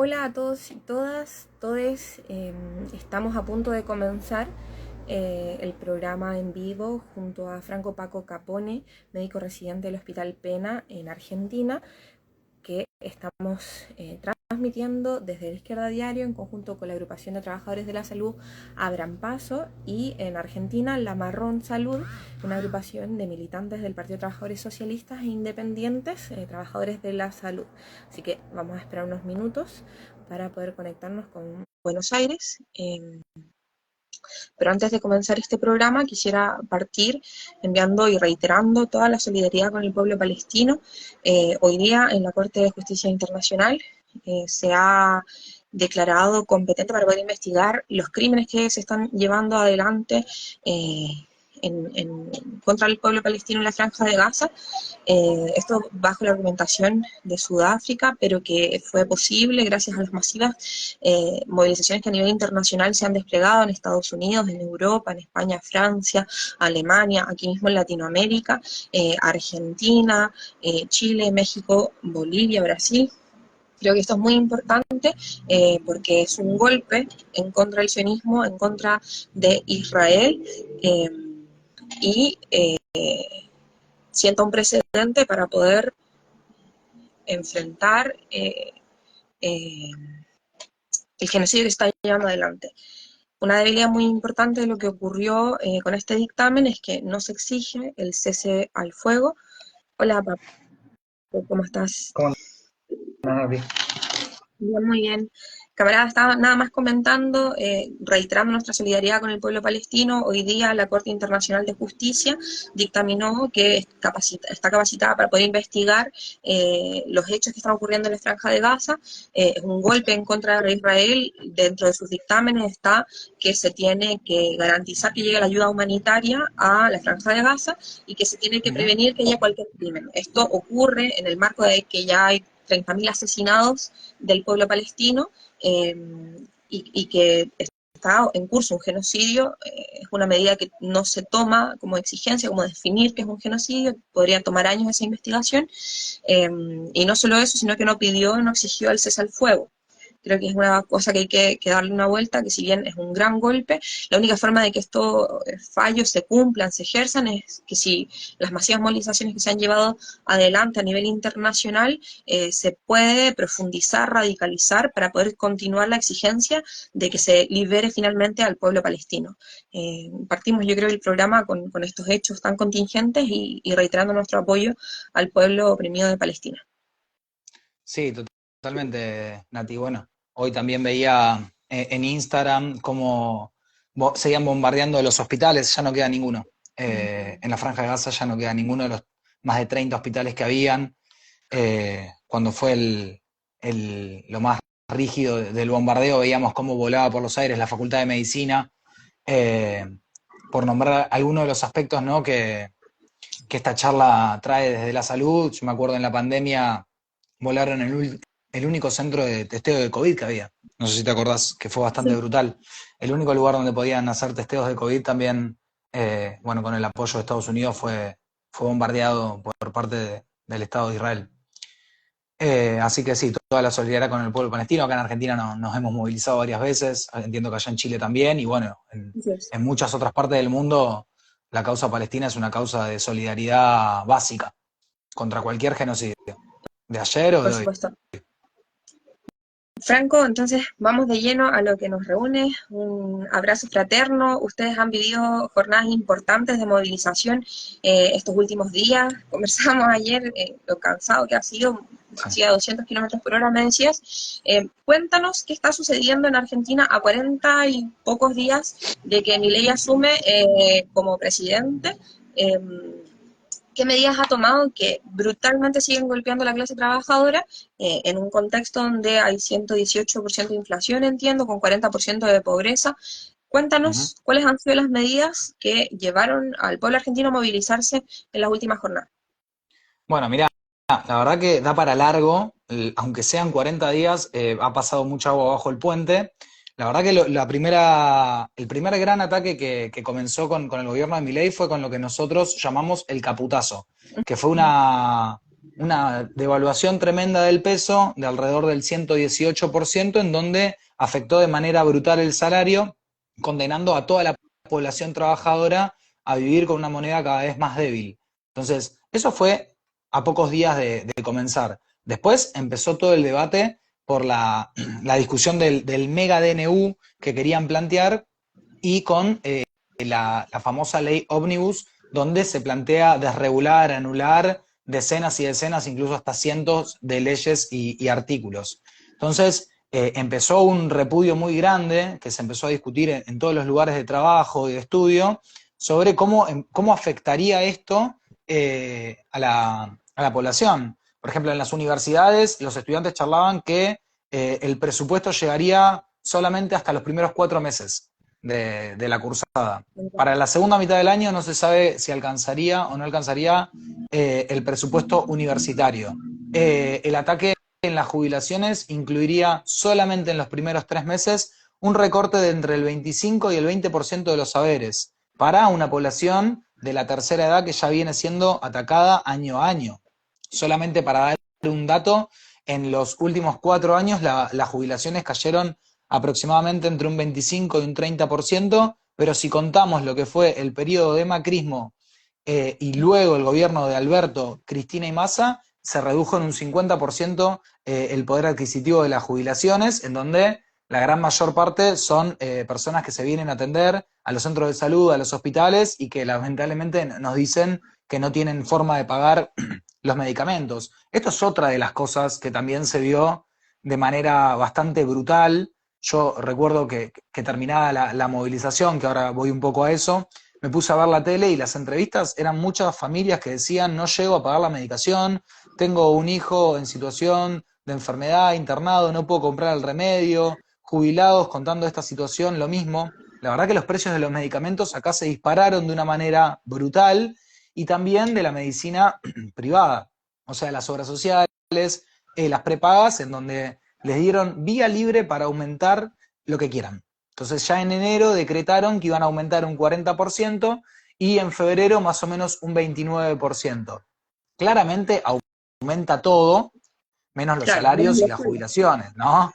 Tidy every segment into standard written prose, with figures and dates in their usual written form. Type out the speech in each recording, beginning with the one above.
Hola a todos y todas, todes. Estamos a punto de comenzar el programa en vivo junto a Franco Paco Capone, médico residente del Hospital Pena en Argentina, que estamos transmitiendo desde la Izquierda Diario en conjunto con la agrupación de trabajadores de la salud Abran Paso y en Argentina La Marrón Salud, una agrupación de militantes del Partido de Trabajadores Socialistas e Independientes, trabajadores de la salud. Así que vamos a esperar unos minutos para poder conectarnos con Buenos Aires. Pero antes de comenzar este programa quisiera partir enviando y reiterando toda la solidaridad con el pueblo palestino. Hoy día en la Corte de Justicia Internacional se ha declarado competente para poder investigar los crímenes que se están llevando adelante contra el pueblo palestino en la Franja de Gaza. Esto bajo la argumentación de Sudáfrica, pero que fue posible gracias a las masivas movilizaciones que a nivel internacional se han desplegado en Estados Unidos, en Europa, en España, Francia, Alemania, aquí mismo en Latinoamérica, Argentina, Chile, México, Bolivia, Brasil. Creo que esto es muy importante porque es un golpe en contra del sionismo, en contra de Israel y sienta un precedente para poder enfrentar el genocidio que está llevando adelante. Una debilidad muy importante de lo que ocurrió con este dictamen es que no se exige el cese al fuego. Hola, Paco, ¿cómo estás? ¿Cómo andás, Gaby? Bien, muy bien. Camarada, estaba nada más comentando, reiterando nuestra solidaridad con el pueblo palestino. Hoy día la Corte Internacional de Justicia dictaminó que está capacitada para poder investigar los hechos que están ocurriendo en la Franja de Gaza. Es un golpe en contra de Israel. Dentro de sus dictámenes está que se tiene que garantizar que llegue la ayuda humanitaria a la Franja de Gaza y que se tiene que prevenir que haya cualquier crimen. Esto ocurre en el marco de que ya hay 30.000 asesinados del pueblo palestino eh, y que está en curso un genocidio. Es una medida que no se toma como exigencia, como definir que es un genocidio. Podría tomar años esa investigación, y no solo eso, sino que no pidió, no exigió el cese al fuego. Creo que es una cosa que hay que darle una vuelta, que si bien es un gran golpe, la única forma de que estos fallos se cumplan, se ejerzan, es que si las masivas movilizaciones que se han llevado adelante a nivel internacional se puede profundizar, radicalizar para poder continuar la exigencia de que se libere finalmente al pueblo palestino. Partimos, yo creo, el programa con estos hechos tan contingentes y reiterando nuestro apoyo al pueblo oprimido de Palestina. Sí, totalmente, Nati. Bueno, hoy también veía en Instagram cómo seguían bombardeando los hospitales, ya no queda ninguno. En la Franja de Gaza ya no queda ninguno de los más de 30 hospitales que habían. Cuando fue lo más rígido del bombardeo, veíamos cómo volaba por los aires la Facultad de Medicina, eh, por nombrar algunos de los aspectos, ¿no?, que esta charla trae desde la salud. Yo me acuerdo en la pandemia volaron el único centro de testeo de COVID que había. No sé si te acordás, que fue bastante Sí. brutal. El único lugar donde podían hacer testeos de COVID también, bueno, con el apoyo de Estados Unidos, fue bombardeado por parte del Estado de Israel. Así que sí, toda la solidaridad con el pueblo palestino. Acá en Argentina nos hemos movilizado varias veces, entiendo que allá en Chile también, y bueno, Así es. en muchas otras partes del mundo la causa palestina es una causa de solidaridad básica contra cualquier genocidio, de ayer o Por de hoy. supuesto. Franco, entonces vamos de lleno a lo que nos reúne, un abrazo fraterno. Ustedes han vivido jornadas importantes de movilización estos últimos días. Conversábamos ayer lo cansado que ha sido, Sí. hacía 200 kilómetros por hora, me decías. Cuéntanos qué está sucediendo en Argentina a 40 y pocos días de que Milei asume como presidente. Eh, ¿Qué medidas ha tomado que brutalmente siguen golpeando a la clase trabajadora en un contexto donde hay 118% de inflación, entiendo, con 40% de pobreza? Ujú. Cuéntanos cuáles han sido las medidas que llevaron al pueblo argentino a movilizarse en las últimas jornadas. Bueno, mirá, la verdad que da para largo, aunque sean 40 días, ha pasado mucha agua bajo el puente. La verdad que el primer gran ataque que comenzó con el gobierno de Milei fue con lo que nosotros llamamos el caputazo, que fue una devaluación tremenda del peso de alrededor del 118%, en donde afectó de manera brutal el salario, condenando a toda la población trabajadora a vivir con una moneda cada vez más débil. Entonces, eso fue a pocos días de comenzar. Después empezó todo el debate por la discusión del mega DNU que querían plantear y con la famosa ley Omnibus, donde se plantea desregular, anular decenas y decenas, incluso hasta cientos de leyes y artículos. Entonces, empezó un repudio muy grande que se empezó a discutir en todos los lugares de trabajo y de estudio sobre cómo afectaría esto a la población. Por ejemplo, en las universidades los estudiantes charlaban que el presupuesto llegaría solamente hasta los primeros 4 meses de la cursada. Para la segunda mitad del año no se sabe si alcanzaría o no alcanzaría el presupuesto universitario. El ataque en las jubilaciones incluiría solamente en los primeros 3 meses un recorte de entre el 25 y el 20% de los saberes para una población de la tercera edad que ya viene siendo atacada año a año. Solamente para dar un dato, en los últimos 4 años las jubilaciones cayeron aproximadamente entre un 25 y un 30%, pero si contamos lo que fue el periodo de macrismo y luego el gobierno de Alberto, Cristina y Massa, se redujo en un 50% el poder adquisitivo de las jubilaciones, en donde la gran mayor parte son personas que se vienen a atender a los centros de salud, a los hospitales, y que lamentablemente nos dicen que no tienen forma de pagar los medicamentos. Esto es otra de las cosas que también se vio de manera bastante brutal. Yo recuerdo que terminada la movilización, que ahora voy un poco a eso, me puse a ver la tele y las entrevistas eran muchas familias que decían: no llego a pagar la medicación, tengo un hijo en situación de enfermedad, internado, no puedo comprar el remedio, jubilados contando esta situación, lo mismo. La verdad que los precios de los medicamentos acá se dispararon de una manera brutal, y también de la medicina privada, o sea, las obras sociales, las prepagas, en donde les dieron vía libre para aumentar lo que quieran. Entonces ya en enero decretaron que iban a aumentar un 40% y en febrero más o menos un 29%. Claramente aumenta todo, menos los Claro, salarios y las jubilaciones, ¿no?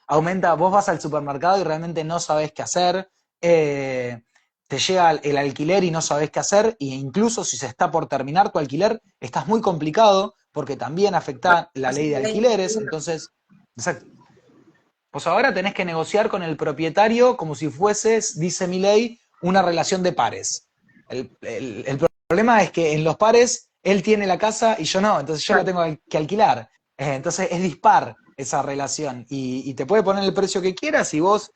Aumenta, vos vas al supermercado y realmente no sabés qué hacer, te llega el alquiler y no sabés qué hacer, e incluso si se está por terminar tu alquiler, estás muy complicado porque también afecta la ley de alquileres. Entonces, exacto. Pues ahora tenés que negociar con el propietario como si fueses, dice mi ley, una relación de pares. El problema es que en los pares él tiene la casa y yo no, entonces yo la tengo que alquilar. Entonces es dispar esa relación y te puede poner el precio que quieras, y vos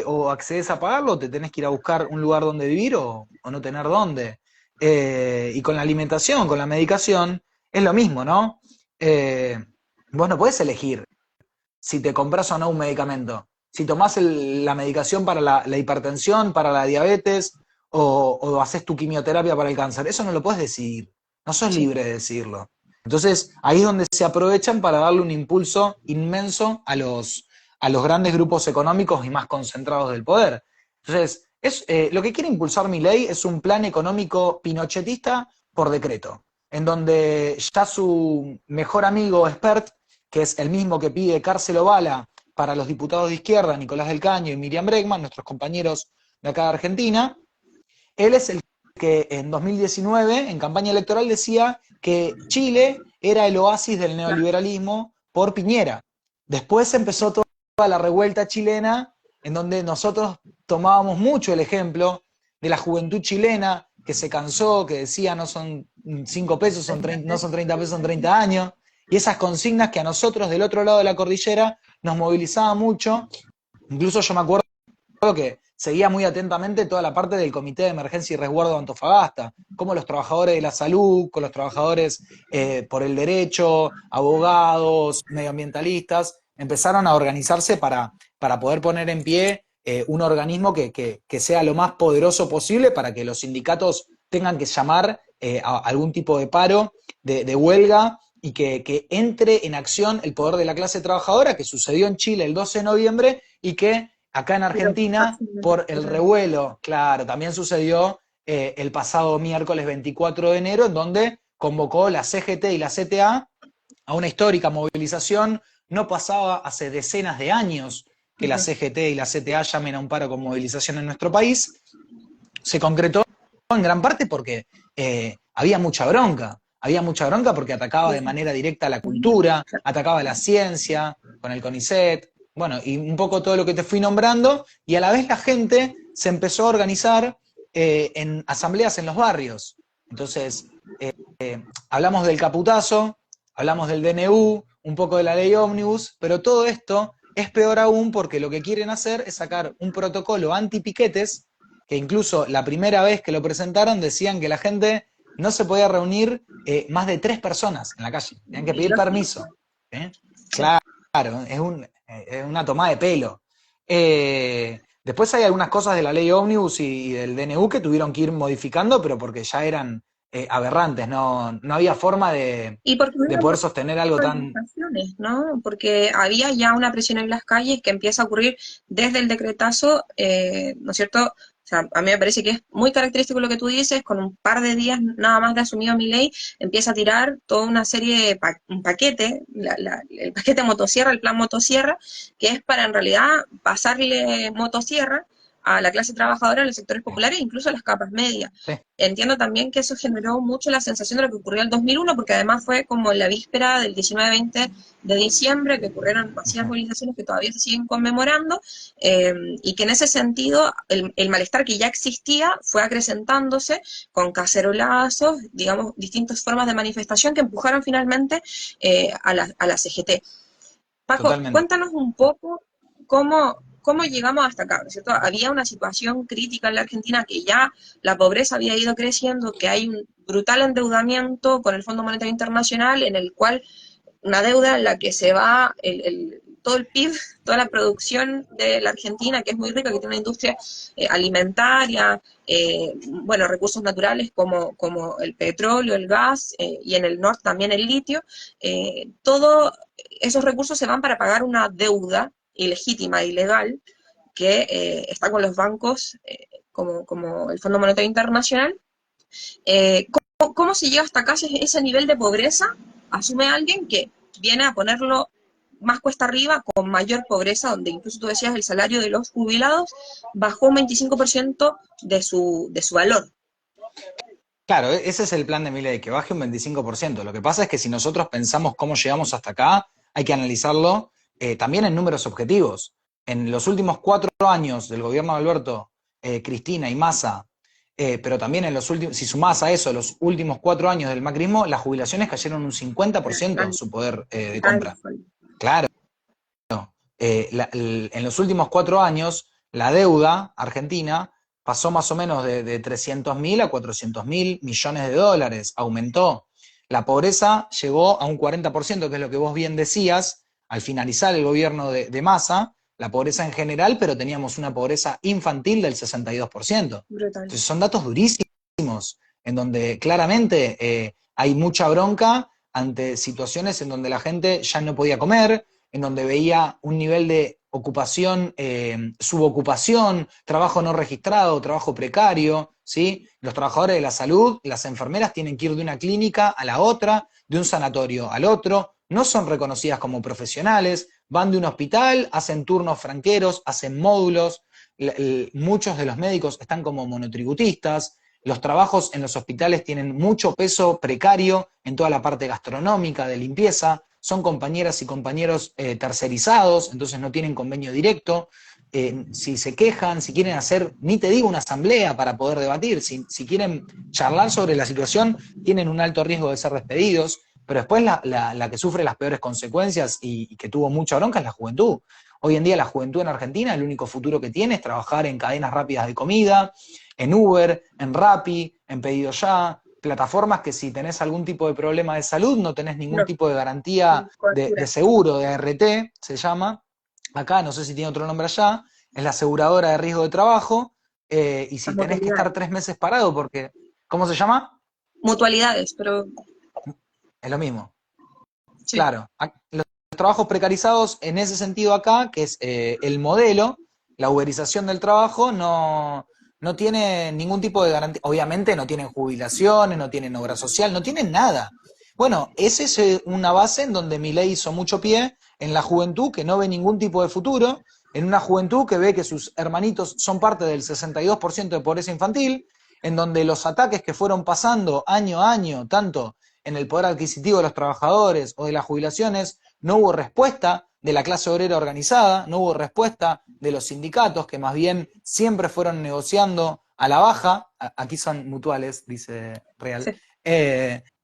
o accedes a pagarlo, o te tenés que ir a buscar un lugar donde vivir o no tener dónde. Y con la alimentación, con la medicación, es lo mismo, ¿no? Vos no podés elegir si te compras o no un medicamento. Si tomás la medicación para la hipertensión, para la diabetes, o haces tu quimioterapia para el cáncer, eso no lo puedes decidir. No sos Sí. libre de decirlo. Entonces, ahí es donde se aprovechan para darle un impulso inmenso a los grandes grupos económicos y más concentrados del poder. Entonces, lo que quiere impulsar Milei es un plan económico pinochetista por decreto, en donde ya su mejor amigo expert, que es el mismo que pide cárcel o bala para los diputados de izquierda, Nicolás del Caño y Miriam Bregman, nuestros compañeros de acá de Argentina, él es el que en 2019, en campaña electoral, decía que Chile era el oasis del neoliberalismo por Piñera. Después empezó toda la revuelta chilena, en donde nosotros tomábamos mucho el ejemplo de la juventud chilena que se cansó, que decía: no son 5 pesos, no son 30 pesos, son 30 años. Y esas consignas que a nosotros del otro lado de la cordillera nos movilizaban mucho. Incluso yo me acuerdo que seguía muy atentamente toda la parte del Comité de Emergencia y Resguardo de Antofagasta, cómo los trabajadores de la salud, con los trabajadores por el derecho, abogados, medioambientalistas, empezaron a organizarse para poder poner en pie un organismo que sea lo más poderoso posible, para que los sindicatos tengan que llamar a algún tipo de paro, de huelga, y que entre en acción el poder de la clase trabajadora, que sucedió en Chile el 12 de noviembre, y que acá en Argentina, por el revuelo, claro, también sucedió el pasado miércoles 24 de enero, en donde convocó la CGT y la CTA a una histórica movilización. No pasaba hace decenas de años que la CGT y la CTA llamen a un paro con movilización en nuestro país. Se concretó en gran parte porque había mucha bronca. Había mucha bronca porque atacaba de manera directa a la cultura, atacaba a la ciencia, con el CONICET, bueno, y un poco todo lo que te fui nombrando, y a la vez la gente se empezó a organizar en asambleas en los barrios. Entonces, hablamos del caputazo, hablamos del DNU, un poco de la ley ómnibus, pero todo esto es peor aún porque lo que quieren hacer es sacar un protocolo anti-piquetes, que incluso la primera vez que lo presentaron decían que la gente no se podía reunir más de 3 personas en la calle, tenían que pedir permiso. Claro, es una tomada de pelo. Después hay algunas cosas de la ley ómnibus y del DNU que tuvieron que ir modificando, pero porque ya eran aberrantes, no había forma Y porque de hubo poder sostener algo tan... manifestaciones, ¿no? Porque había ya una presión en las calles que empieza a ocurrir desde el decretazo, ¿no es cierto? O sea, a mí me parece que es muy característico lo que tú dices, con un par de días nada más de asumido Milei, empieza a tirar toda una serie de un paquete, el paquete motosierra, el plan motosierra, que es para en realidad pasarle motosierra a la clase trabajadora, a los sectores populares e incluso a las capas medias. Sí, Entiendo también que eso generó mucho la sensación de lo que ocurrió en el 2001, porque además fue como en la víspera del 19-20 de diciembre, que ocurrieron masivas movilizaciones que todavía se siguen conmemorando, y que en ese sentido el malestar que ya existía fue acrecentándose con cacerolazos, digamos, distintas formas de manifestación que empujaron finalmente a la CGT. Paco, totalmente. cuéntanos un poco cómo llegamos hasta acá, ¿no es cierto? Había una situación crítica en la Argentina que ya la pobreza había ido creciendo, que hay un brutal endeudamiento con el Fondo Monetario Internacional en el cual una deuda en la que se va todo el PIB, toda la producción de la Argentina, que es muy rica, que tiene una industria alimentaria, bueno, recursos naturales como el petróleo, el gas, y en el norte también el litio, todos esos recursos se van para pagar una deuda ilegítima, ilegal, que está con los bancos como el Fondo Monetario Internacional. ¿Cómo se llega hasta acá ese nivel de pobreza? Asume alguien que viene a ponerlo más cuesta arriba, con mayor pobreza, donde incluso tú decías el salario de los jubilados bajó un 25% de su valor. Claro, ese es el plan de Milei, que baje un 25%. Lo que pasa es que si nosotros pensamos cómo llegamos hasta acá, hay que analizarlo también en números objetivos. En los últimos 4 años del gobierno de Alberto, Cristina y Massa, pero también en los últimos, si sumás a eso los últimos 4 años del macrismo, las jubilaciones cayeron un 50% su poder de compra. Claro. En los últimos 4 años, la deuda argentina pasó más o menos de 300.000 a 400.000 millones de dólares, aumentó. La pobreza llegó a un 40%, que es lo que vos bien decías, al finalizar el gobierno de Massa, la pobreza en general, pero teníamos una pobreza infantil del 62%. Brutal. Entonces son datos durísimos, en donde claramente hay mucha bronca ante situaciones en donde la gente ya no podía comer, en donde veía un nivel de ocupación, subocupación, trabajo no registrado, trabajo precario, ¿sí? Los trabajadores de la salud, las enfermeras tienen que ir de una clínica a la otra, de un sanatorio al otro, no son reconocidas como profesionales, van de un hospital, hacen turnos franqueros, hacen módulos, muchos de los médicos están como monotributistas, los trabajos en los hospitales tienen mucho peso precario en toda la parte gastronómica, de limpieza, son compañeras y compañeros tercerizados, entonces no tienen convenio directo. Si se quejan, si quieren hacer, ni te digo una asamblea para poder debatir, si quieren charlar sobre la situación, tienen un alto riesgo de ser despedidos, pero después la que sufre las peores consecuencias y que tuvo mucha bronca es la juventud. Hoy en día la juventud en Argentina, el único futuro que tiene es trabajar en cadenas rápidas de comida, en Uber, en Rappi, en Pedido Ya, plataformas que si tenés algún tipo de problema de salud no tenés ningún No, tipo de garantía de cobertura. seguro, de ART, se llama. Acá, no sé si tiene otro nombre allá, es la aseguradora de riesgo de trabajo, y Las si tenés que estar mutualidades. 3 meses parado porque, ¿cómo se llama? Mutualidades, pero Es lo mismo. sí. Claro, los trabajos precarizados en ese sentido acá, que es el modelo, la uberización del trabajo, no tienen ningún tipo de garantía, obviamente no tienen jubilaciones, no tienen obra social, no tienen nada. Bueno, esa es una base en donde Milei hizo mucho pie en la juventud que no ve ningún tipo de futuro, en una juventud que ve que sus hermanitos son parte del 62% de pobreza infantil, en donde los ataques que fueron pasando año a año, tanto en el poder adquisitivo de los trabajadores o de las jubilaciones, no hubo respuesta de la clase obrera organizada, no hubo respuesta de los sindicatos, que más bien siempre fueron negociando a la baja, aquí son mutuales, dice Real, Sí.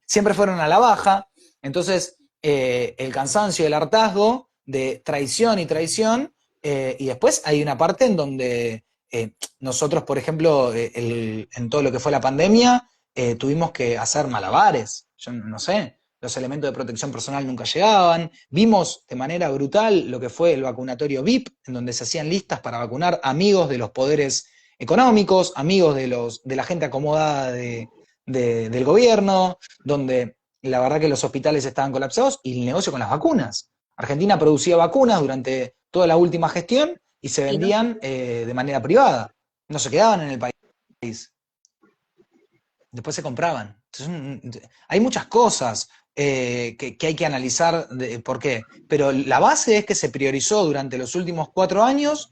siempre fueron a la baja, entonces el cansancio, el hartazgo de traición y traición, y después hay una parte en donde nosotros, por ejemplo, en todo lo que fue la pandemia, tuvimos que hacer malabares, yo no sé, los elementos de protección personal nunca llegaban, vimos de manera brutal lo que fue el vacunatorio VIP, en donde se hacían listas para vacunar amigos de los poderes económicos, amigos de la gente acomodada del gobierno, donde la verdad que los hospitales estaban colapsados y el negocio con las vacunas. Argentina producía vacunas durante toda la última gestión y se Y no, vendían de manera privada, no se quedaban en el país, después se compraban. Entonces, hay muchas cosas que hay que analizar de por qué, pero la base es que se priorizó durante los últimos 4 años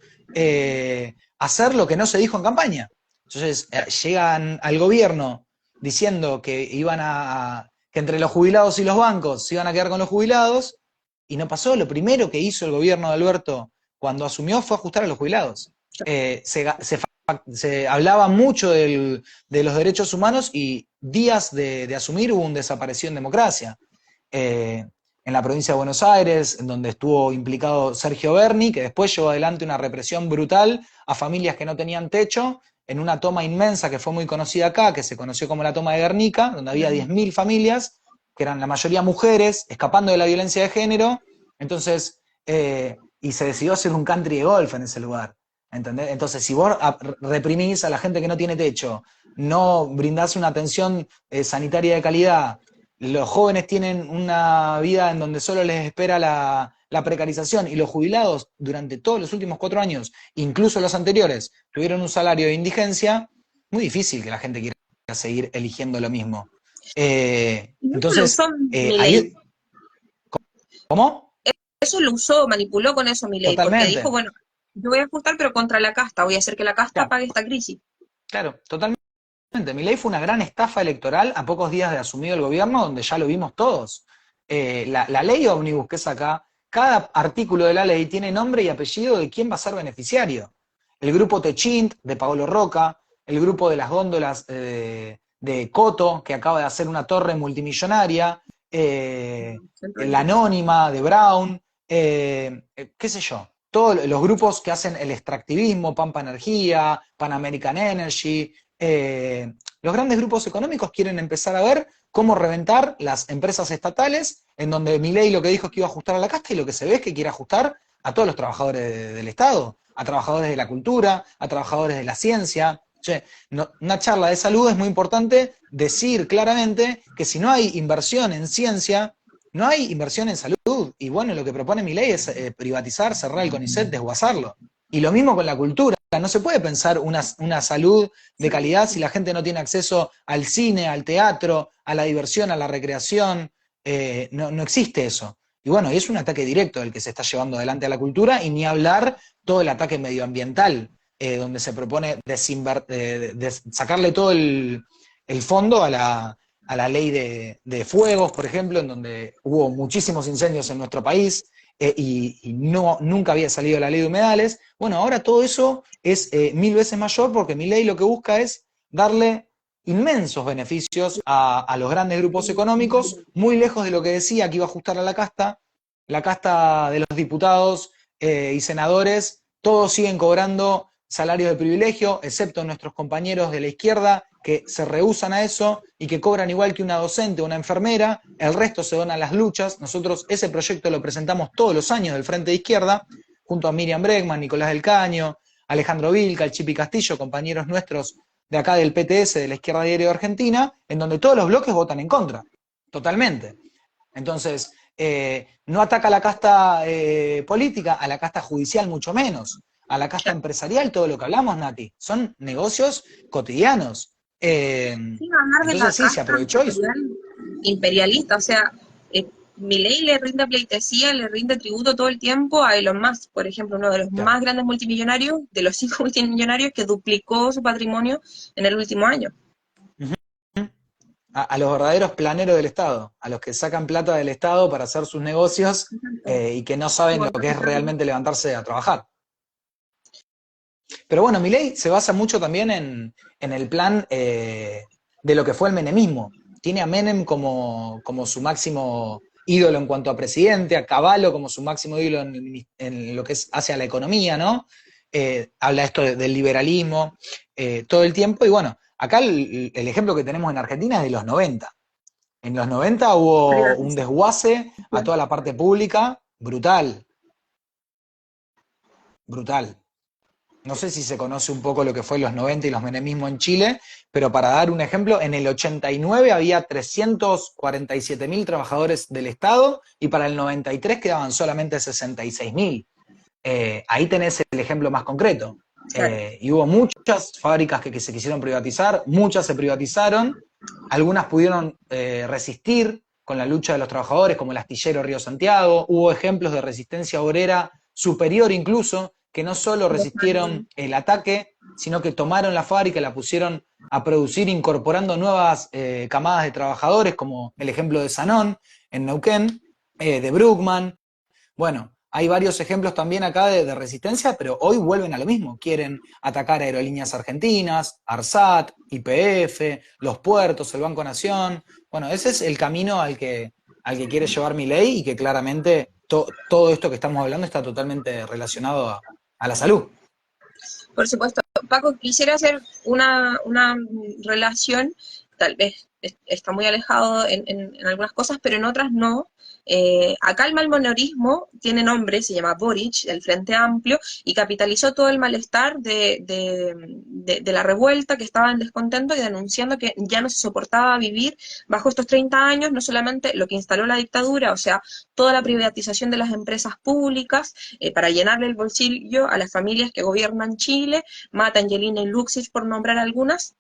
hacer lo que no se dijo en campaña. Entonces, llegan al gobierno diciendo que que entre los jubilados y los bancos se iban a quedar con los jubilados, y no pasó. Lo primero que hizo el gobierno de Alberto cuando asumió fue ajustar a los jubilados. Se hablaba mucho de los derechos humanos y días de asumir hubo un desapareció en democracia. En la provincia de Buenos Aires, en donde estuvo implicado Sergio Berni, que después llevó adelante una represión brutal a familias que no tenían techo, en una toma inmensa que fue muy conocida acá, que se conoció como la toma de Guernica, donde había 10.000 familias, que eran la mayoría mujeres, escapando de la violencia de género. Entonces, y se decidió hacer un country de golf en ese lugar. ¿Entendés? Entonces, si vos reprimís a la gente que no tiene techo, no brindás una atención sanitaria de calidad, los jóvenes tienen una vida en donde solo les espera la precarización, y los jubilados durante todos los últimos 4 años, incluso los anteriores, tuvieron un salario de indigencia, muy difícil que la gente quiera seguir eligiendo lo mismo. y eso lo Entonces, usó Milei. ahí, ¿cómo? Eso lo usó, manipuló con eso Milei, porque dijo, Totalmente, bueno, yo voy a ajustar, pero contra la casta, voy a hacer que la casta claro, pague esta crisis. claro, totalmente. Milei fue una gran estafa electoral a pocos días de asumido el gobierno, donde ya lo vimos todos. La ley ómnibus que es acá, cada artículo de la ley tiene nombre y apellido de quién va a ser beneficiario. El grupo Techint, de Paolo Roca, el grupo de las góndolas de Coto, que acaba de hacer una torre multimillonaria, la Anónima, de Brown, qué sé yo. Todos los grupos que hacen el extractivismo, Pampa Energía, Pan American Energy, los grandes grupos económicos quieren empezar a ver cómo reventar las empresas estatales, en donde Milei lo que dijo es que iba a ajustar a la casta, y lo que se ve es que quiere ajustar a todos los trabajadores del Estado, a trabajadores de la cultura, a trabajadores de la ciencia. Che, una charla de salud es muy importante decir claramente que si no hay inversión en ciencia, no hay inversión en salud. Y bueno, lo que propone Milei es privatizar, cerrar el CONICET, desguazarlo. Y lo mismo con la cultura. No se puede pensar una salud de calidad si la gente no tiene acceso al cine, al teatro, a la diversión, a la recreación. No existe eso. Y bueno, y es un ataque directo el que se está llevando adelante a la cultura, y ni hablar todo el ataque medioambiental, donde se propone sacarle todo el fondo a la ley de fuegos, por ejemplo, en donde hubo muchísimos incendios en nuestro país, y nunca había salido la ley de humedales. Bueno, ahora todo eso es 1000 veces mayor, porque mi ley lo que busca es darle inmensos beneficios a los grandes grupos económicos, muy lejos de lo que decía que iba a ajustar a la casta de los diputados y senadores, todos siguen cobrando salarios de privilegio, excepto nuestros compañeros de la izquierda, que se rehúsan a eso y que cobran igual que una docente o una enfermera. El resto se dona a las luchas. Nosotros ese proyecto lo presentamos todos los años del Frente de Izquierda, junto a Miriam Bregman, Nicolás del Caño, Alejandro Vilca, el Chipi Castillo, compañeros nuestros de acá del PTS, de la Izquierda Diario de Argentina, en donde todos los bloques votan en contra, totalmente. Entonces, no ataca a la casta política, a la casta judicial mucho menos. a la casta empresarial, todo lo que hablamos, Nati. Son negocios cotidianos. Sin hablar de la Entonces sí, se casta aprovechó y... imperialista, o sea, Milei le rinde pleitesía, le rinde tributo todo el tiempo a Elon Musk, por ejemplo, uno de los Claro. más grandes multimillonarios, de los 5 multimillonarios que duplicó su patrimonio en el último año. A los verdaderos planeros del Estado, a los que sacan plata del Estado para hacer sus negocios y que no saben lo que es realmente levantarse a trabajar. Pero bueno, Milei se basa mucho también en el plan de lo que fue el menemismo. Tiene a Menem como su máximo ídolo en cuanto a presidente, a Cavallo como su máximo ídolo en lo que es hacia la economía, ¿no? Habla esto del liberalismo todo el tiempo, y bueno, acá el ejemplo que tenemos en Argentina es de los 90. En los 90 hubo un desguace a toda la parte pública brutal, brutal. No sé si se conoce un poco lo que fue los 90 y los menemismos en Chile, pero para dar un ejemplo, en el 89 había 347.000 trabajadores del Estado y para el 93 quedaban solamente 66.000. Ahí tenés el ejemplo más concreto. Y hubo muchas fábricas que se quisieron privatizar, muchas se privatizaron, algunas pudieron resistir con la lucha de los trabajadores, como el astillero Río Santiago. Hubo ejemplos de resistencia obrera superior incluso, que no solo resistieron el ataque, sino que tomaron la fábrica y la pusieron a producir incorporando nuevas camadas de trabajadores, como el ejemplo de Sanón en Neuquén, de Bruckmann. Bueno, hay varios ejemplos también acá de resistencia, pero hoy vuelven a lo mismo. Quieren atacar aerolíneas argentinas, ARSAT, YPF, los puertos, el Banco Nación. Bueno, ese es el camino al que quiere llevar Milei, y que claramente todo esto que estamos hablando está totalmente relacionado a la salud. Por supuesto. Paco, quisiera hacer una relación, tal vez está muy alejado en algunas cosas, pero en otras no. Acá el malmonorismo tiene nombre, se llama Boric, el Frente Amplio, y capitalizó todo el malestar de la revuelta, que estaba en descontento y denunciando que ya no se soportaba vivir bajo estos 30 años, no solamente lo que instaló la dictadura, o sea, toda la privatización de las empresas públicas para llenarle el bolsillo a las familias que gobiernan Chile, Mata, Angelina y Luxich, por nombrar algunas,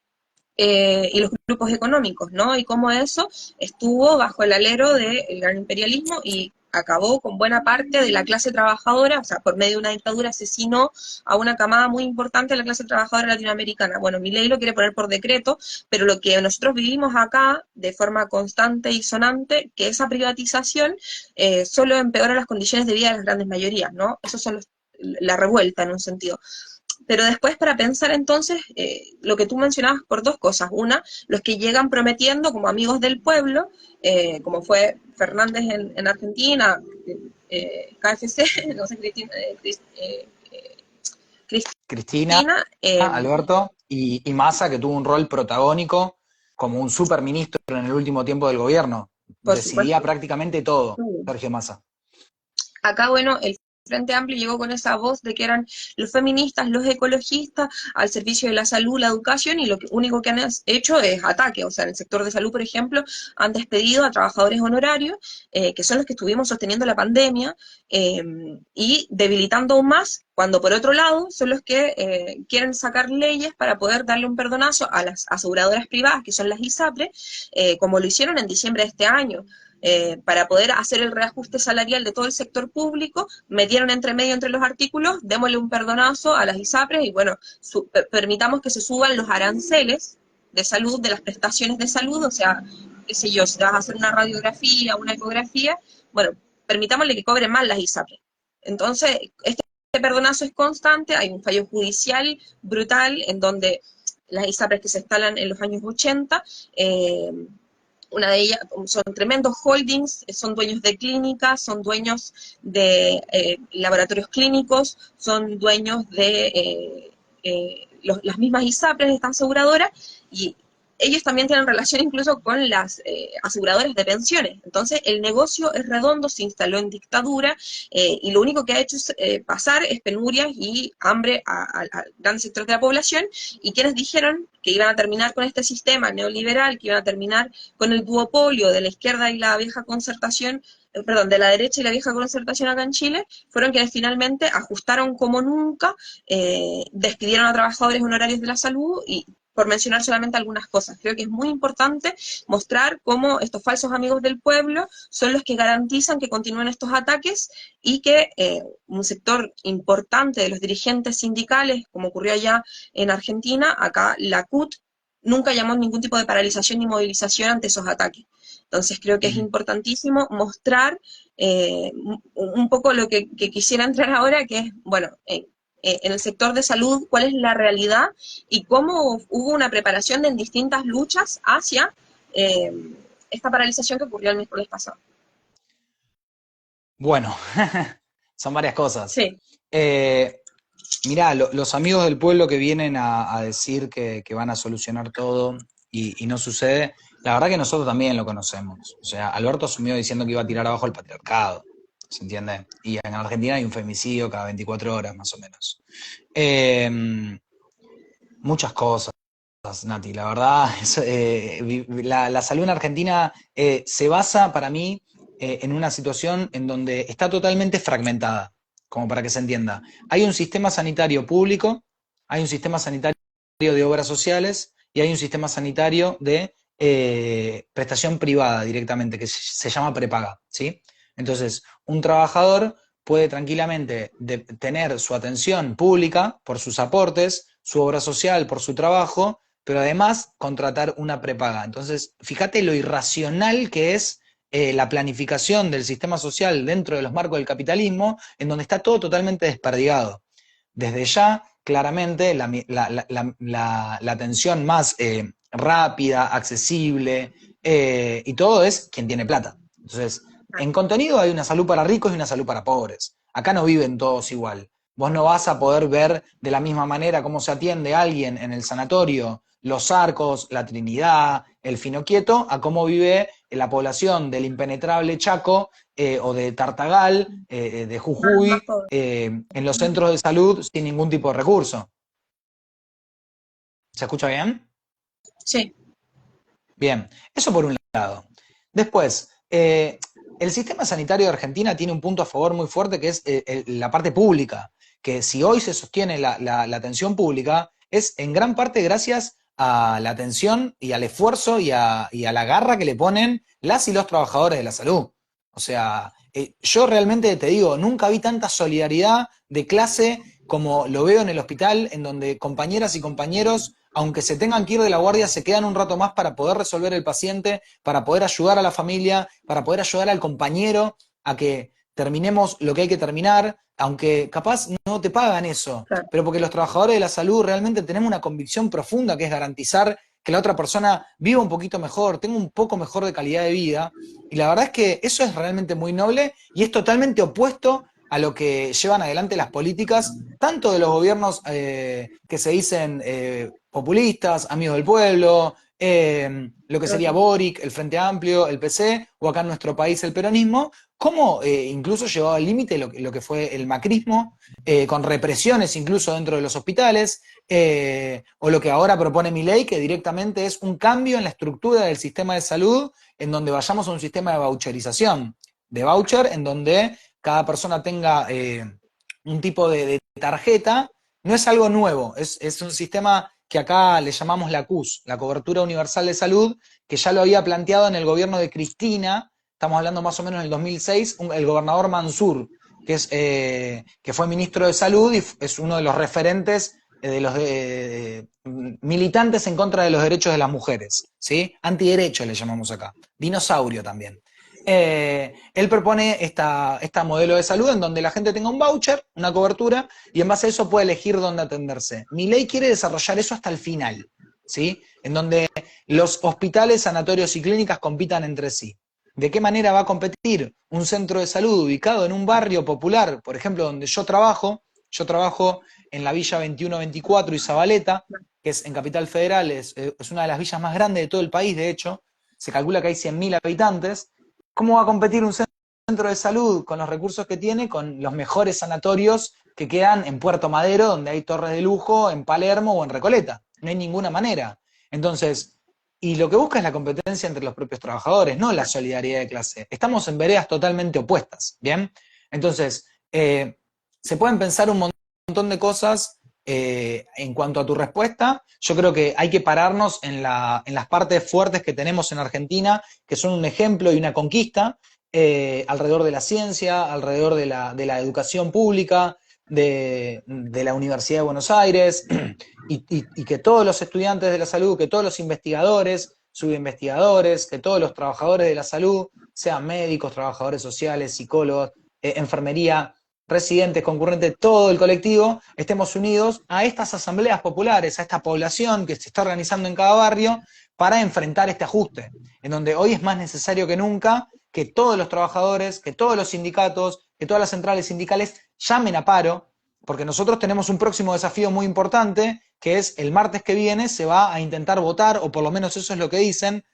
y los grupos económicos, ¿no? Y cómo eso estuvo bajo el alero del gran imperialismo y acabó con buena parte de la clase trabajadora, o sea, por medio de una dictadura asesinó a una camada muy importante de la clase trabajadora latinoamericana. Bueno, Milei lo quiere poner por decreto, pero lo que nosotros vivimos acá de forma constante y sonante, que esa privatización solo empeora las condiciones de vida de las grandes mayorías, ¿no? Eso son la revuelta en un sentido. Pero después para pensar entonces, lo que tú mencionabas por dos cosas. Una, los que llegan prometiendo como amigos del pueblo, como fue Fernández en Argentina, KFC, no sé, Cristina, Cristina, Alberto y Massa, que tuvo un rol protagónico como un superministro en el último tiempo del gobierno. por Decidía supuesto. prácticamente todo, Sergio Massa. Acá, bueno, el Frente Amplio llegó con esa voz de que eran los feministas, los ecologistas, al servicio de la salud, la educación, y lo único que han hecho es ataque. O sea, en el sector de salud, por ejemplo, han despedido a trabajadores honorarios, que son los que estuvimos sosteniendo la pandemia, y debilitando aún más, cuando por otro lado son los que quieren sacar leyes para poder darle un perdonazo a las aseguradoras privadas, que son las ISAPRE, como lo hicieron en diciembre de este año. Para poder hacer el reajuste salarial de todo el sector público, metieron entre medio entre los artículos, démosle un perdonazo a las ISAPRES y bueno, permitamos que se suban los aranceles de salud, de las prestaciones de salud, o sea, qué sé yo, si vas a hacer una radiografía, una ecografía, bueno, permitámosle que cobren más las ISAPRES. Entonces, este perdonazo es constante, hay un fallo judicial brutal en donde las ISAPRES que se instalan en los años 80, una de ellas son tremendos holdings, son dueños de clínicas, son dueños de laboratorios clínicos, son dueños de las mismas ISAPRES, estas aseguradoras, y ellos también tienen relación incluso con las aseguradoras de pensiones. Entonces, el negocio es redondo, se instaló en dictadura, y lo único que ha hecho es pasar es penurias y hambre a grandes sectores de la población, y quienes dijeron que iban a terminar con este sistema neoliberal, que iban a terminar con el duopolio de la izquierda y la vieja concertación, perdón, de la derecha y la vieja concertación acá en Chile, fueron quienes finalmente ajustaron como nunca, despidieron a trabajadores honorarios de la salud y por mencionar solamente algunas cosas. Creo que es muy importante mostrar cómo estos falsos amigos del pueblo son los que garantizan que continúen estos ataques y que un sector importante de los dirigentes sindicales, como ocurrió allá en Argentina, acá la CUT, nunca llamó ningún tipo de paralización ni movilización ante esos ataques. Entonces creo que es Ujú. importantísimo mostrar un poco lo que quisiera entrar ahora, que es, bueno, en el sector de salud, cuál es la realidad y cómo hubo una preparación en distintas luchas hacia eh, esta paralización que ocurrió el miércoles pasado. Bueno, son varias cosas. Sí, Eh, Mirá, los amigos del pueblo que vienen a decir que van a solucionar todo y no sucede, la verdad que nosotros también lo conocemos. O sea, Alberto asumió diciendo que iba a tirar abajo el patriarcado, ¿se entiende? Y en Argentina hay un femicidio cada 24 horas, más o menos. Eh, Muchas cosas, Nati, la verdad, la salud en Argentina se basa para mí en una situación en donde está totalmente fragmentada, como para que se entienda. Hay un sistema sanitario público, hay un sistema sanitario de obras sociales y hay un sistema sanitario de prestación privada directamente, que se llama prepaga, ¿sí? Entonces, un trabajador puede tranquilamente tener su atención pública por sus aportes, su obra social por su trabajo, pero además contratar una prepaga. Entonces, fíjate lo irracional que es la planificación del sistema social dentro de los marcos del capitalismo, en donde está todo totalmente desperdigado. Desde ya, claramente, la atención más rápida, accesible, y todo es quien tiene plata. Entonces, en contenido hay una salud para ricos y una salud para pobres. Acá no viven todos igual. Vos no vas a poder ver de la misma manera cómo se atiende a alguien en el sanatorio, Los Arcos, La Trinidad, El Finoquieto, a cómo vive la población del impenetrable Chaco o de Tartagal, de más Jujuy, pobre. en los centros de salud sin ningún tipo de recurso. ¿Se escucha bien? Sí, Bien, eso por un lado. Después, el sistema sanitario de Argentina tiene un punto a favor muy fuerte que es la parte pública, que si hoy se sostiene la atención pública es en gran parte gracias a la atención y al esfuerzo y a la garra que le ponen las y los trabajadores de la salud. O sea, yo realmente te digo, nunca vi tanta solidaridad de clase como lo veo en el hospital, en donde compañeras y compañeros aunque se tengan que ir de la guardia, se quedan un rato más para poder resolver el paciente, para poder ayudar a la familia, para poder ayudar al compañero a que terminemos lo que hay que terminar, aunque capaz no te pagan eso, claro. pero porque los trabajadores de la salud realmente tenemos una convicción profunda que es garantizar que la otra persona viva un poquito mejor, tenga un poco mejor de calidad de vida, y la verdad es que eso es realmente muy noble y es totalmente opuesto a lo que llevan adelante las políticas, tanto de los gobiernos que se dicen populistas, amigos del pueblo, lo que sería Boric, el Frente Amplio, el PC, o acá en nuestro país el peronismo, como incluso llevado al límite lo que fue el macrismo, con represiones incluso dentro de los hospitales, o lo que ahora propone Milei, que directamente es un cambio en la estructura del sistema de salud, en donde vayamos a un sistema de voucherización, de voucher, en donde cada persona tenga un tipo de tarjeta, no es algo nuevo, es un sistema que acá le llamamos la CUS, la Cobertura Universal de Salud, que ya lo había planteado en el gobierno de Cristina, estamos hablando más o menos en el 2006, el gobernador Mansur, que fue ministro de Salud y es uno de los referentes de los militantes en contra de los derechos de las mujeres, ¿sí? Antiderecho le llamamos acá, dinosaurio también. Él propone esta modelo de salud en donde la gente tenga un voucher, una cobertura, y en base a eso puede elegir dónde atenderse. Mi ley quiere desarrollar eso hasta el final, ¿sí? En donde los hospitales, sanatorios y clínicas compitan entre sí. ¿De qué manera va a competir un centro de salud ubicado en un barrio popular, por ejemplo, donde yo trabajo? Yo trabajo en la Villa 2124 y Zabaleta, que es en Capital Federal, es una de las villas más grandes de todo el país, de hecho, se calcula que hay 100.000 habitantes. ¿Cómo va a competir un centro de salud con los recursos que tiene con los mejores sanatorios que quedan en Puerto Madero, donde hay torres de lujo, en Palermo o en Recoleta? No hay ninguna manera. Entonces, y lo que busca es la competencia entre los propios trabajadores, no la solidaridad de clase. Estamos en veredas totalmente opuestas, ¿bien? Entonces, se pueden pensar un montón de cosas en cuanto a tu respuesta. Yo creo que hay que pararnos en las partes fuertes que tenemos en Argentina, que son un ejemplo y una conquista, alrededor de la ciencia, alrededor de la educación pública, de la Universidad de Buenos Aires, y que todos los estudiantes de la salud, que todos los investigadores, subinvestigadores, que todos los trabajadores de la salud, sean médicos, trabajadores sociales, psicólogos, enfermería, residentes, concurrentes, todo el colectivo, estemos unidos a estas asambleas populares, a esta población que se está organizando en cada barrio para enfrentar este ajuste, en donde hoy es más necesario que nunca que todos los trabajadores, que todos los sindicatos, que todas las centrales sindicales llamen a paro, porque nosotros tenemos un próximo desafío muy importante, que es el martes que viene se va a intentar votar, o por lo menos eso es lo que dicen,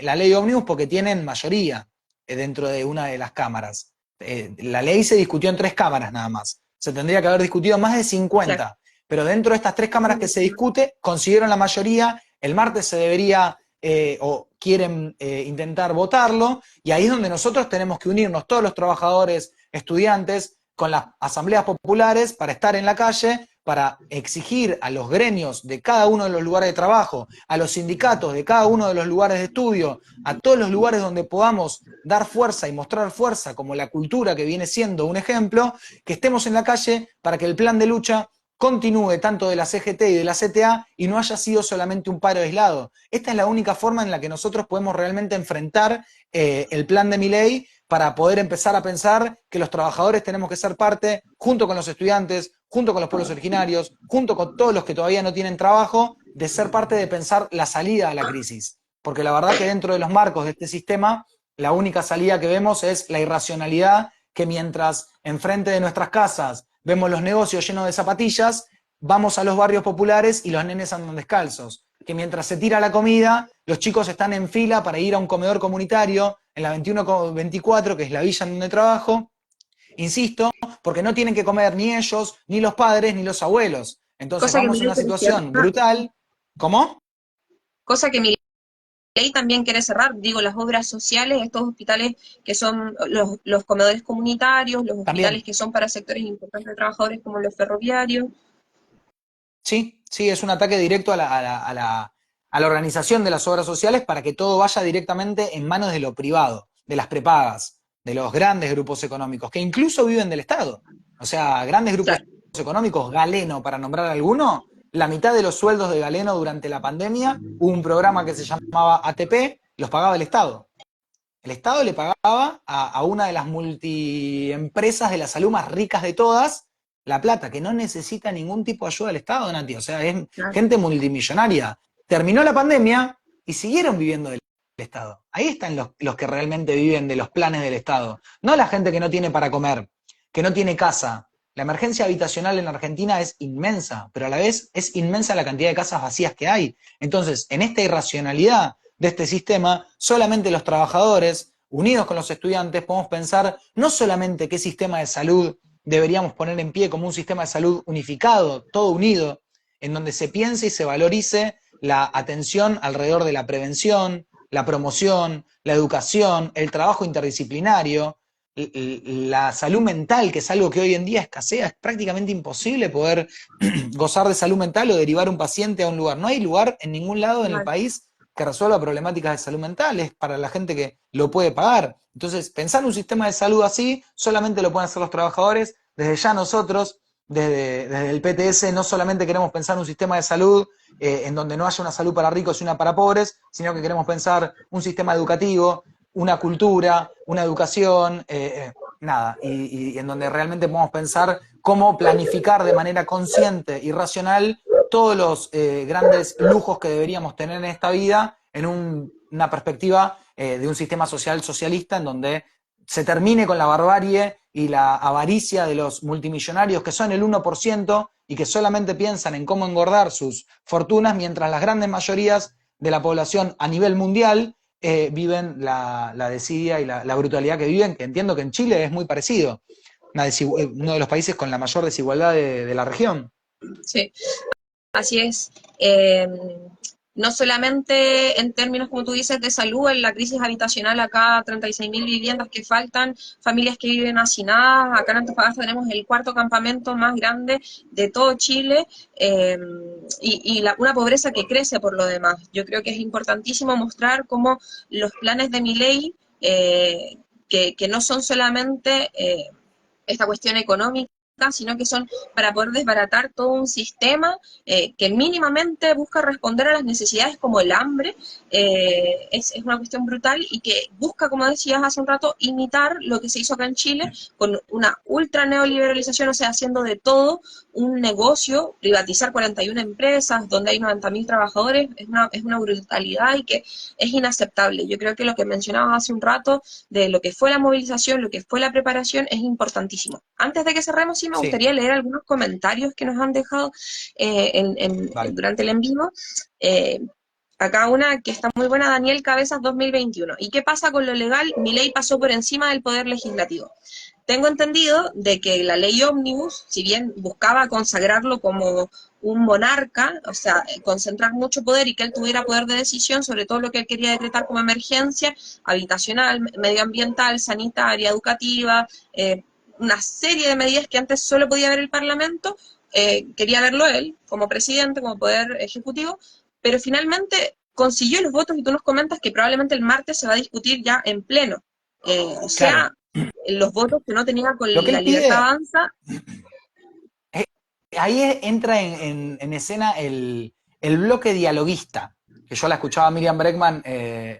la ley ómnibus, porque tienen mayoría dentro de una de las cámaras. La ley se discutió en 3 cámaras nada más. Se tendría que haber discutido más de 50. Claro. Pero dentro de estas 3 cámaras que se discute, consiguieron la mayoría. El martes se debería, o quieren intentar votarlo, y ahí es donde nosotros tenemos que unirnos, todos los trabajadores, estudiantes, con las asambleas populares para estar en la calle, para exigir a los gremios de cada uno de los lugares de trabajo, a los sindicatos de cada uno de los lugares de estudio, a todos los lugares donde podamos dar fuerza y mostrar fuerza, como la cultura, que viene siendo un ejemplo, que estemos en la calle para que el plan de lucha continúe tanto de la CGT y de la CTA y no haya sido solamente un paro aislado. Esta es la única forma en la que nosotros podemos realmente enfrentar el plan de Milei, para poder empezar a pensar que los trabajadores tenemos que ser parte, junto con los estudiantes, junto con los pueblos originarios, junto con todos los que todavía no tienen trabajo, de ser parte de pensar la salida a la crisis. Porque la verdad que dentro de los marcos de este sistema, la única salida que vemos es la irracionalidad, que mientras enfrente de nuestras casas vemos los negocios llenos de zapatillas, vamos a los barrios populares y los nenes andan descalzos. Que mientras se tira la comida, los chicos están en fila para ir a un comedor comunitario en la 2124, que es la villa en donde trabajo, insisto, porque no tienen que comer ni ellos, ni los padres, ni los abuelos. Entonces vamos a una situación brutal. ¿Cómo? Cosa que mi ley también quiere cerrar, digo, las obras sociales, estos hospitales que son los comedores comunitarios, los hospitales también, que son para sectores importantes de trabajadores como los ferroviarios. Sí, sí, es un ataque directo a la organización de las obras sociales, para que todo vaya directamente en manos de lo privado, de las prepagas, de los grandes grupos económicos, que incluso viven del Estado. O sea, grandes grupos económicos, Galeno, para nombrar alguno, la mitad de los sueldos de Galeno durante la pandemia, hubo un programa que se llamaba ATP, los pagaba el Estado. El Estado le pagaba a una de las multiempresas de la salud más ricas de todas la plata, que no necesita ningún tipo de ayuda del Estado, Nati. O sea, es gente multimillonaria. Terminó la pandemia y siguieron viviendo del Estado. Ahí están los que realmente viven de los planes del Estado. No la gente que no tiene para comer, que no tiene casa. La emergencia habitacional en Argentina es inmensa, pero a la vez es inmensa la cantidad de casas vacías que hay. Entonces, en esta irracionalidad de este sistema, solamente los trabajadores, unidos con los estudiantes, podemos pensar no solamente qué sistema de salud deberíamos poner en pie como un sistema de salud unificado, todo unido, en donde se piense y se valorice la atención alrededor de la prevención, la promoción, la educación, el trabajo interdisciplinario, la salud mental, que es algo que hoy en día escasea. Es prácticamente imposible poder gozar de salud mental o derivar un paciente a un lugar. No hay lugar en ningún lado en el país que resuelva problemáticas de salud mental, es para la gente que lo puede pagar. Entonces, pensar un sistema de salud así solamente lo pueden hacer los trabajadores. Desde ya nosotros, desde el PTS, no solamente queremos pensar un sistema de salud en donde no haya una salud para ricos y una para pobres, sino que queremos pensar un sistema educativo, una cultura, una educación, y en donde realmente podemos pensar cómo planificar de manera consciente y racional todos los grandes lujos que deberíamos tener en esta vida en una perspectiva de un sistema social socialista, en donde se termine con la barbarie y la avaricia de los multimillonarios, que son el 1% y que solamente piensan en cómo engordar sus fortunas, mientras las grandes mayorías de la población a nivel mundial viven la desidia y la brutalidad que viven, que entiendo que en Chile es muy parecido, uno de los países con la mayor desigualdad de la región. Sí, así es. no solamente en términos, como tú dices, de salud, en la crisis habitacional acá, 36.000 viviendas que faltan, familias que viven hacinadas, acá en Antofagasta tenemos el cuarto campamento más grande de todo Chile, una pobreza que crece por lo demás. Yo creo que es importantísimo mostrar cómo los planes de Milei, que no son solamente esta cuestión económica, sino que son para poder desbaratar todo un sistema que mínimamente busca responder a las necesidades como el hambre, es una cuestión brutal y que busca, como decías hace un rato, imitar lo que se hizo acá en Chile con una ultra neoliberalización, o sea, haciendo de todo un negocio, privatizar 41 empresas donde hay 90.000 trabajadores, es una brutalidad y que es inaceptable. Yo creo que lo que mencionabas hace un rato de lo que fue la movilización, lo que fue la preparación, es importantísimo. Antes de que cerremos, sí me Sí, gustaría leer algunos comentarios que nos han dejado vale. durante el en vivo. Eh, Acá una que está muy buena, Daniel Cabezas 2021. ¿Y qué pasa con lo legal? Mi ley pasó por encima del poder legislativo. Tengo entendido de que la ley Ómnibus, si bien buscaba consagrarlo como un monarca, o sea, concentrar mucho poder y que él tuviera poder de decisión sobre todo lo que él quería decretar como emergencia habitacional, medioambiental, sanitaria, educativa, una serie de medidas que antes solo podía ver el Parlamento, quería verlo él como presidente, como poder ejecutivo, pero finalmente consiguió los votos y tú nos comentas que probablemente el martes se va a discutir ya en pleno. O Claro, sea, los votos que no tenía con lo que la él Libertad pide, Avanza. eh, ahí entra en escena el bloque dialoguista, que yo la escuchaba a Miriam Breckman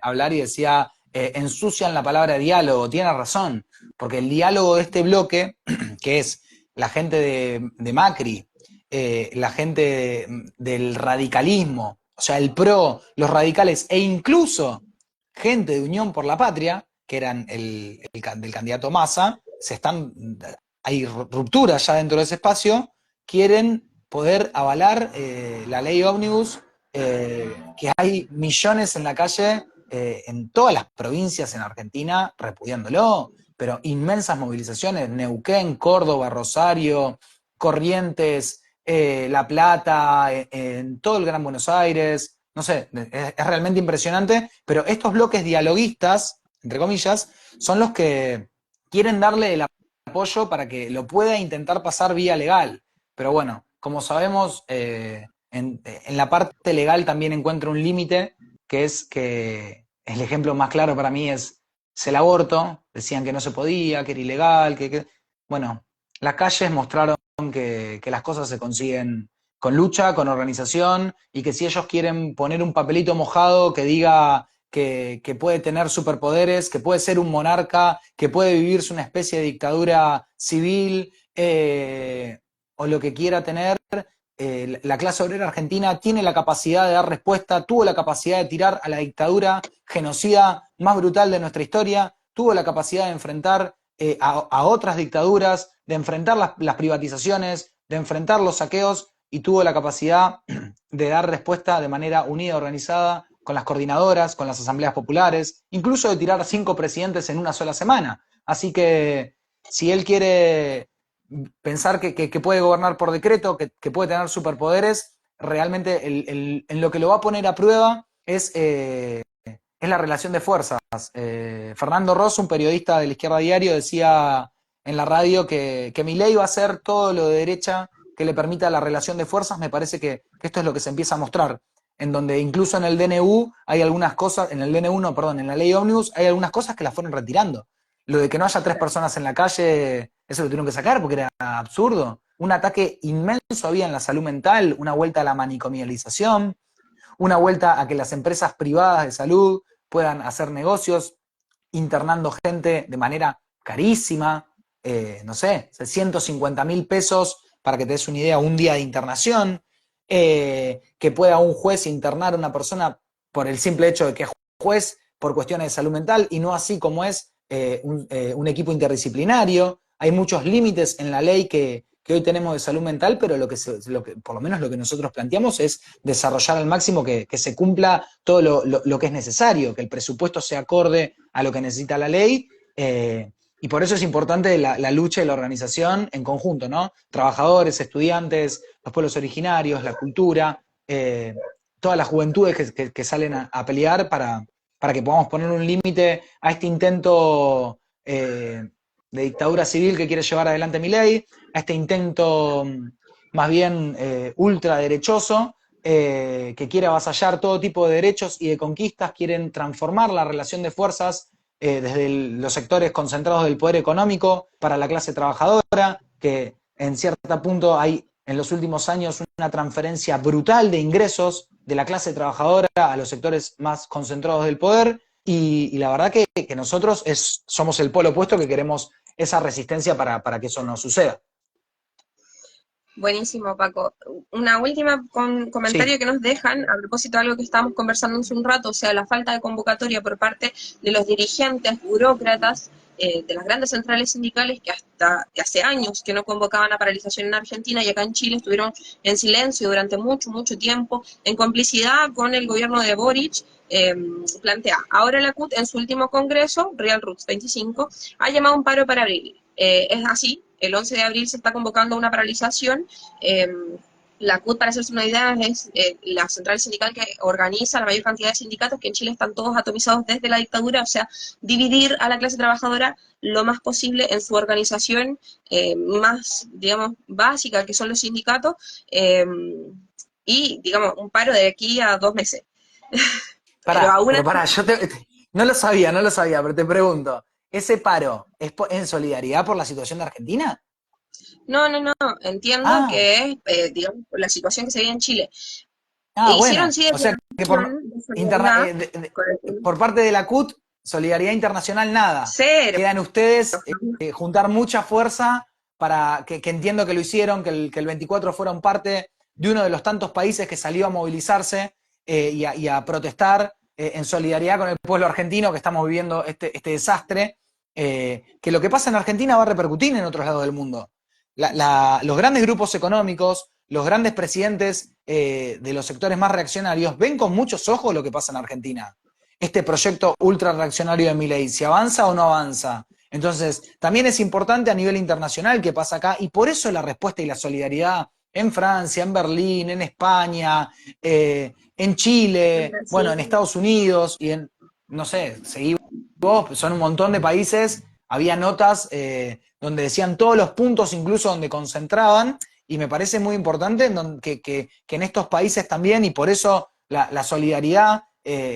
hablar y decía, ensucian la palabra diálogo, tiene razón, porque el diálogo de este bloque, que es la gente de Macri, la gente del radicalismo, o sea, el PRO, los radicales e incluso gente de Unión por la Patria, que eran del candidato Massa, hay rupturas ya dentro de ese espacio, quieren poder avalar la ley ómnibus, que hay millones en la calle, en todas las provincias en Argentina, repudiándolo, pero inmensas movilizaciones, Neuquén, Córdoba, Rosario, Corrientes, La Plata, en todo el Gran Buenos Aires, no sé, es realmente impresionante, pero estos bloques dialoguistas, entre comillas, son los que quieren darle el apoyo para que lo pueda intentar pasar vía legal. Pero bueno, como sabemos, en la parte legal también encuentra un límite, que es que el ejemplo más claro para mí es el aborto. Decían que no se podía, que era ilegal, bueno, las calles mostraron que las cosas se consiguen con lucha, con organización, y que si ellos quieren poner un papelito mojado que diga que puede tener superpoderes, que puede ser un monarca, que puede vivirse una especie de dictadura civil, o lo que quiera tener, la clase obrera argentina tiene la capacidad de dar respuesta, tuvo la capacidad de tirar a la dictadura genocida más brutal de nuestra historia, tuvo la capacidad de enfrentar a otras dictaduras, de enfrentar las privatizaciones, de enfrentar los saqueos, y tuvo la capacidad de dar respuesta de manera unida, organizada, con las coordinadoras, con las asambleas populares, incluso de tirar 5 presidentes en una sola semana. Así que si él quiere pensar que puede gobernar por decreto, que puede tener superpoderes, realmente en lo que lo va a poner a prueba es la relación de fuerzas. Fernando Ross, un periodista de la Izquierda Diario, decía en la radio que Milei va a hacer todo lo de derecha que le permita la relación de fuerzas. Me parece que esto es lo que se empieza a mostrar, en donde incluso en el DNU hay algunas cosas, en el DNU no, perdón, en la ley Omnibus hay algunas cosas que las fueron retirando. Lo de que no haya 3 personas en la calle, eso lo tuvieron que sacar porque era absurdo. Un ataque inmenso había en la salud mental, una vuelta a la manicomialización, una vuelta a que las empresas privadas de salud puedan hacer negocios internando gente de manera carísima, no sé, 150.000 pesos, para que te des una idea, un día de internación, que pueda un juez internar a una persona por el simple hecho de que es juez por cuestiones de salud mental, y no así como es un equipo interdisciplinario. Hay muchos límites en la ley que hoy tenemos de salud mental, pero por lo menos lo que nosotros planteamos es desarrollar al máximo que se cumpla todo lo que es necesario, que el presupuesto se acorde a lo que necesita la ley, y por eso es importante la lucha y la organización en conjunto, ¿no? Trabajadores, estudiantes, los pueblos originarios, la cultura, todas las juventudes que salen a pelear para que podamos poner un límite a este intento de dictadura civil que quiere llevar adelante Milei, a este intento más bien ultraderechoso, que quiere avasallar todo tipo de derechos y de conquistas, quieren transformar la relación de fuerzas desde los sectores concentrados del poder económico para la clase trabajadora, que en cierto punto hay en los últimos años una transferencia brutal de ingresos de la clase trabajadora a los sectores más concentrados del poder, y la verdad que nosotros somos el polo opuesto, que queremos esa resistencia para que eso no suceda. Buenísimo, Paco. Una última Sí. comentario que nos dejan a propósito de algo que estábamos conversando hace un rato, o sea, la falta de convocatoria por parte de los dirigentes, burócratas, de las grandes centrales sindicales que hace años que no convocaban a paralización en Argentina y acá en Chile estuvieron en silencio durante mucho, mucho tiempo, en complicidad con el gobierno de Boric. Plantea, ahora la CUT en su último congreso, Real Roots 25, ha llamado un paro para abril. Es así, el 11 de abril se está convocando una paralización. La CUT, para hacerse una idea, es la central sindical que organiza la mayor cantidad de sindicatos, que en Chile están todos atomizados desde la dictadura, o sea, dividir a la clase trabajadora lo más posible en su organización más, digamos, básica, que son los sindicatos, y, digamos, un paro de aquí a 2 meses. Pero aún Pero así, pará, no lo sabía, pero te pregunto, ¿ese paro es en solidaridad por la situación de Argentina? no, entiendo Ah, que es, digamos, la situación que se vive en Chile. Hicieron bueno, sí o sea que declaración de solidaridad con el por parte de la CUT, solidaridad internacional, nada. cero. Quedan ustedes juntar mucha fuerza para que entiendo que lo hicieron, que el 24 fueron parte de uno de los tantos países que salió a movilizarse y a protestar en solidaridad con el pueblo argentino, que estamos viviendo este desastre, que lo que pasa en Argentina va a repercutir en otros lados del mundo. Los grandes grupos económicos, los grandes presidentes de los sectores más reaccionarios ven con muchos ojos lo que pasa en Argentina. Este proyecto ultra reaccionario de Milei, si avanza o no avanza. Entonces, también es importante a nivel internacional qué pasa acá, y por eso la respuesta y la solidaridad en Francia, en Berlín, en España, en En Chile, bueno, en Brasil. Estados Unidos y en, no sé, seguimos, son un montón de países, había notas donde decían todos los puntos, incluso donde concentraban, y me parece muy importante que en estos países también, y por eso la solidaridad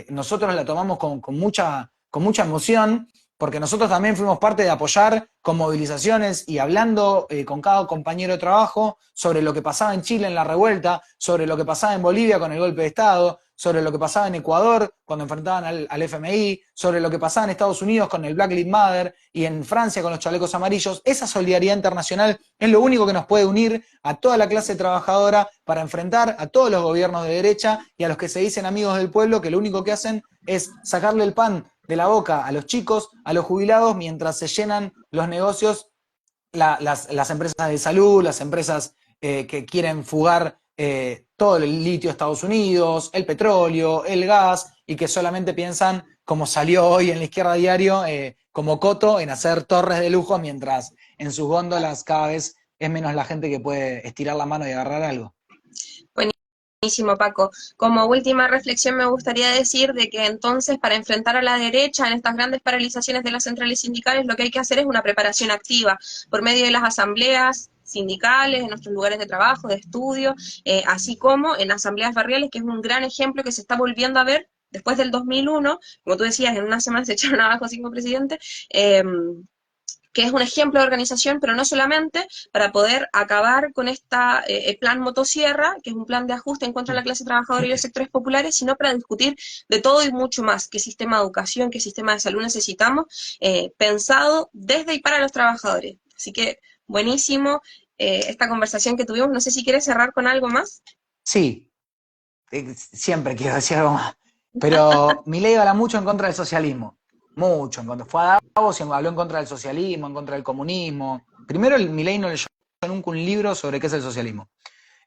nosotros la tomamos con mucha emoción, porque nosotros también fuimos parte de apoyar con movilizaciones y hablando con cada compañero de trabajo sobre lo que pasaba en Chile en la revuelta, sobre lo que pasaba en Bolivia con el golpe de Estado, sobre lo que pasaba en Ecuador cuando enfrentaban al FMI, sobre lo que pasaba en Estados Unidos con el Black Lives Matter y en Francia con los chalecos amarillos. Esa solidaridad internacional es lo único que nos puede unir a toda la clase trabajadora para enfrentar a todos los gobiernos de derecha y a los que se dicen amigos del pueblo, que lo único que hacen es sacarle el pan de la boca a los chicos, a los jubilados, mientras se llenan los negocios, las empresas de salud, las empresas que quieren fugar todo el litio de Estados Unidos, el petróleo, el gas, y que solamente piensan, como salió hoy en la izquierda diario, como Coto, en hacer torres de lujo, mientras en sus góndolas cada vez es menos la gente que puede estirar la mano y agarrar algo. Buenísimo, Paco. Como última reflexión me gustaría decir de que entonces para enfrentar a la derecha en estas grandes paralizaciones de las centrales sindicales lo que hay que hacer es una preparación activa por medio de las asambleas sindicales, en nuestros lugares de trabajo, de estudio, así como en asambleas barriales, que es un gran ejemplo que se está volviendo a ver después del 2001, como tú decías, en una semana se echaron abajo 5 presidentes, que es un ejemplo de organización, pero no solamente para poder acabar con esta plan motosierra, que es un plan de ajuste en contra de la clase trabajadora y los sectores populares, sino para discutir de todo y mucho más, qué sistema de educación, qué sistema de salud necesitamos, pensado desde y para los trabajadores. Así que buenísimo esta conversación que tuvimos. No sé si quieres cerrar con algo más. Sí, siempre quiero decir algo más. Pero Milei habla mucho en contra del socialismo. Mucho en contra. Fue a Davos y habló en contra del socialismo, en contra del comunismo. Primero, Milei no leyó nunca un libro sobre qué es el socialismo.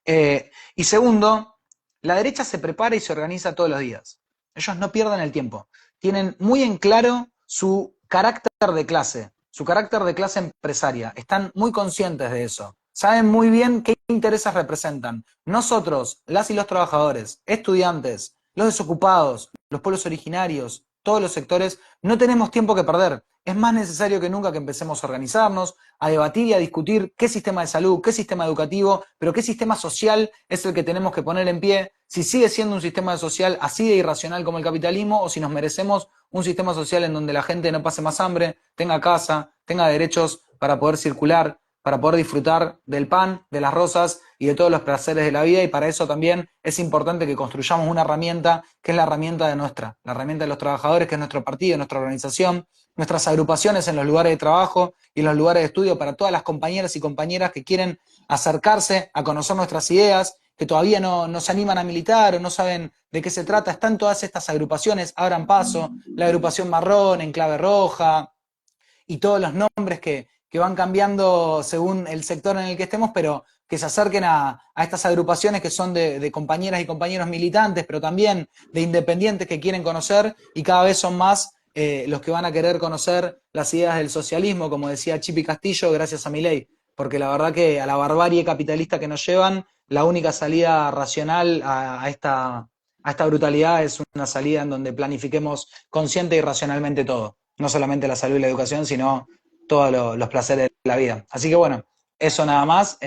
Y segundo, la derecha se prepara y se organiza todos los días. Ellos no pierden el tiempo. Tienen muy en claro su carácter de clase empresaria. Están muy conscientes de eso. saben muy bien qué intereses representan. Nosotros, las y los trabajadores, estudiantes, los desocupados, los pueblos originarios, todos los sectores, no tenemos tiempo que perder. Es más necesario que nunca que empecemos a organizarnos, a debatir y a discutir qué sistema de salud, qué sistema educativo, pero qué sistema social es el que tenemos que poner en pie, si sigue siendo un sistema social así de irracional como el capitalismo o si nos merecemos un sistema social en donde la gente no pase más hambre, tenga casa, tenga derechos para poder circular, para poder disfrutar del pan, de las rosas y de todos los placeres de la vida, y para eso también es importante que construyamos una herramienta que es la herramienta de la herramienta de los trabajadores, que es nuestro partido, nuestra organización, nuestras agrupaciones en los lugares de trabajo y en los lugares de estudio para todas las compañeras y compañeras que quieren acercarse a conocer nuestras ideas, que todavía no se animan a militar o no saben de qué se trata. Están todas estas agrupaciones, Abran Paso, la agrupación Marrón, Enclave Roja, y todos los nombres que van cambiando según el sector en el que estemos, pero que se acerquen a estas agrupaciones que son de compañeras y compañeros militantes, pero también de independientes que quieren conocer, y cada vez son más los que van a querer conocer las ideas del socialismo, como decía Chipi Castillo, gracias a Milei, porque la verdad que a la barbarie capitalista que nos llevan, la única salida racional a esta brutalidad es una salida en donde planifiquemos consciente y racionalmente todo, no solamente la salud y la educación, sino todos los placeres de la vida. Así que bueno, eso nada más.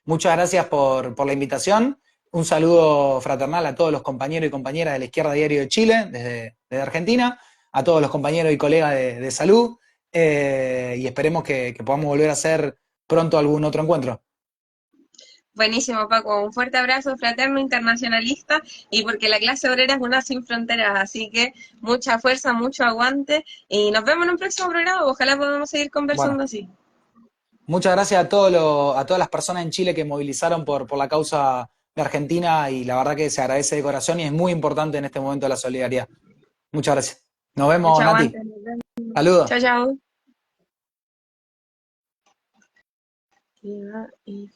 Muchas gracias por la invitación. Un saludo fraternal a todos los compañeros y compañeras de la Izquierda Diario de Chile, desde Argentina, a todos los compañeros y colegas de salud, y esperemos que podamos volver a hacer pronto algún otro encuentro. Buenísimo, Paco. Un fuerte abrazo fraterno internacionalista y porque la clase obrera es una sin fronteras, así que mucha fuerza, mucho aguante y nos vemos en un próximo programa. Ojalá podamos seguir Bueno, conversando así. muchas gracias a todas las personas en Chile que movilizaron por la causa de Argentina, y la verdad que se agradece de corazón y es muy importante en este momento la solidaridad. Muchas gracias. Nos vemos, Mucho aguante. Nati. Nos vemos. Saludos. Chao, chao. Ya, y